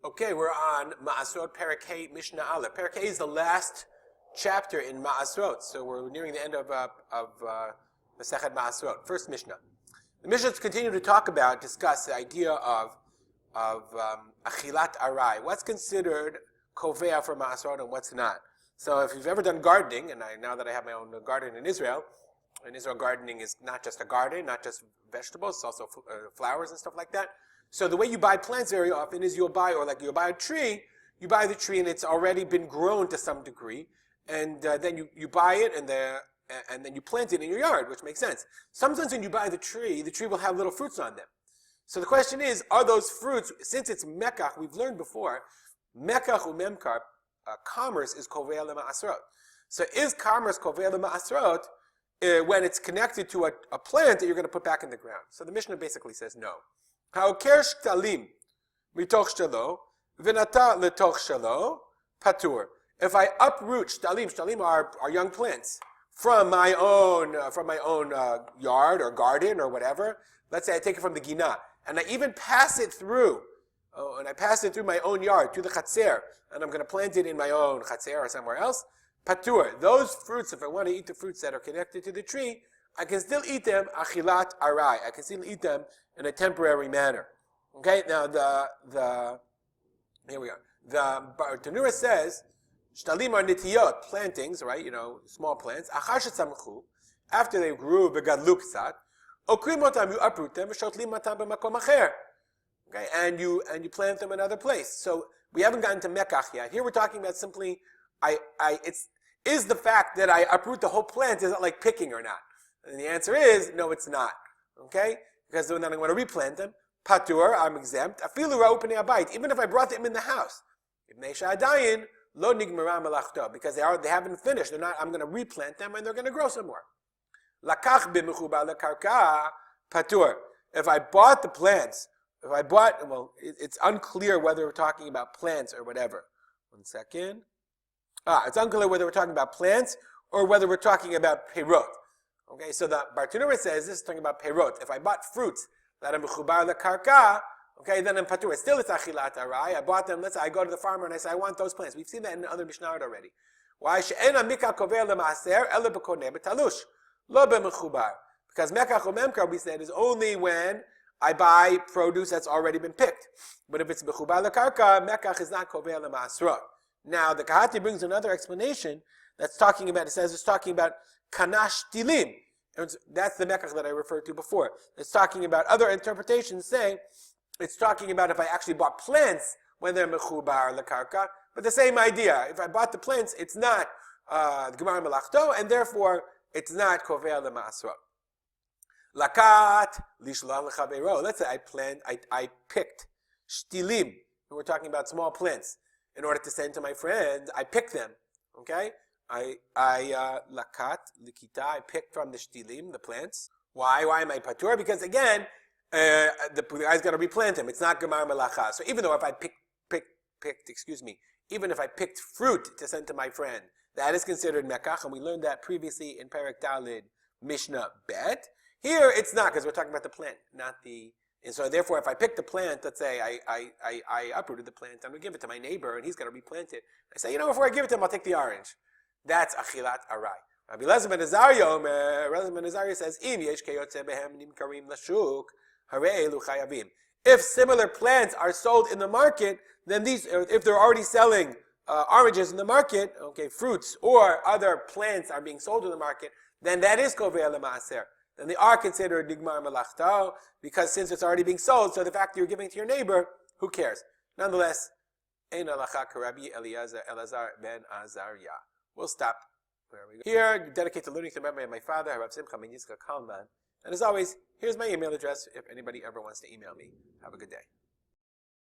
Okay, we're on Maasrot, Perek Hey, Mishnah Aleph. Perek Hey is the last chapter in Maasrot, so we're nearing the end of Masechet Maasrot, first Mishnah. The Mishnahs continue to discuss the idea of Achilat Arai. What's considered Kovea for Maasrot and what's not. So if you've ever done gardening, and now that I have my own garden in Israel gardening is not just a garden, not just vegetables, it's also flowers and stuff like that. So the way you buy plants very often is you'll buy a tree, you buy the tree and it's already been grown to some degree, and then you buy it and then you plant it in your yard, which makes sense. Sometimes when you buy the tree will have little fruits on them. So the question is, are those fruits, since it's mekach, we've learned before, mekach umemkar, commerce is kovea lema'asrot. So is commerce kovea lema'asrot when it's connected to a plant that you're going to put back in the ground? So the Mishnah basically says no. Ha'oker shtalim mitoch shelo v'nata letoch shelo patur. If I uproot shtalim are young plants from my own yard or garden or whatever. Let's say I take it from the gina and I even pass it through. And I pass it through my own yard to the chatzer, and I'm going to plant it in my own chatzer or somewhere else. Patur. Those fruits, if I want to eat the fruits that are connected to the tree, I can still eat them achilat arai. I can still eat them in a temporary manner. Okay, now here we are. The Tanura says, shtalim are nitiyot, plantings, right, small plants, achar shetzamchu, after they grew, begadlu ksat, okrim otam, you uproot them, v'shotlim matam b'makom acher. Okay, and you plant them in another place. So we haven't gotten to mekach yet. Here we're talking about simply, is the fact that I uproot the whole plant, is it like picking or not? And the answer is, no, it's not. Okay? Because then I'm going to replant them. Patur, I'm exempt. Afilu ra'upnei abayit, even if I brought them in the house. Lo nigmara melachto, because they haven't finished. I'm going to replant them and they're going to grow some more. Lakach b'mechubar lekarka patur. If I bought the plants, it's unclear whether we're talking about plants or whatever. One second. It's unclear whether we're talking about plants or whether we're talking about perot. Okay, so the Bartanura says this is talking about perot. If I bought fruits that are mechubar lekarka, okay, then in patur, still it's achilat arai. I bought them. Let's say I go to the farmer and I say, I want those plants. We've seen that in other Mishnah already. Why? She'ena mikach kovea lemaaser ele bekoneh betalush lo bemechubar. Because mekach umemkar, we said, is only when I buy produce that's already been picked. But if it's mechubar lekarka, mekach is not kovea lemaasrot. Now the Kahati brings another explanation that's talking about. It says it's talking about kanash tilim. That's the mekach that I referred to before. It's talking about other interpretations saying it's talking about if I actually bought plants when they're mechubar lekarka. But the same idea. If I bought the plants, it's not gemar melachto, and therefore it's not kovea lemaasrot. Lakat lishlach lechavero. Let's say I picked shtilim. We're talking about small plants. In order to send to my friends, I picked them. Okay? Lakat likita. I picked from the shtilim, the plants. Why am I patur? Because again, the guy's going to replant them. It's not gemar melacha. So even though if I even if I picked fruit to send to my friend, that is considered mekach, and we learned that previously in Perek Dalid Mishnah Bet. Here it's not, because we're talking about the plant, not the. And so therefore, if I pick the plant, let's say I uprooted the plant, I'm going to give it to my neighbor, and he's going to replant it. I say, before I give it to him, I'll take the orange. That's achilat arai. Rabbi Elazar ben Azariah says, Im yesh keyotze behem nimkarim lashuk, harei elu chayavim. If similar plants are sold in the market, then if they're already selling oranges in the market, okay, fruits or other plants are being sold in the market, then that is kovea lemaaser. Then they are considered nigmar melachto, because since it's already being sold, so the fact that you're giving it to your neighbor, who cares? Nonetheless, ein halacha k'Rabbi Elazar ben Azariah. We'll stop where we go. Here, dedicate to learning to the memory of my father, Rav Simcha ben Yitzchak Kalman. And as always, here's my email address if anybody ever wants to email me. Have a good day.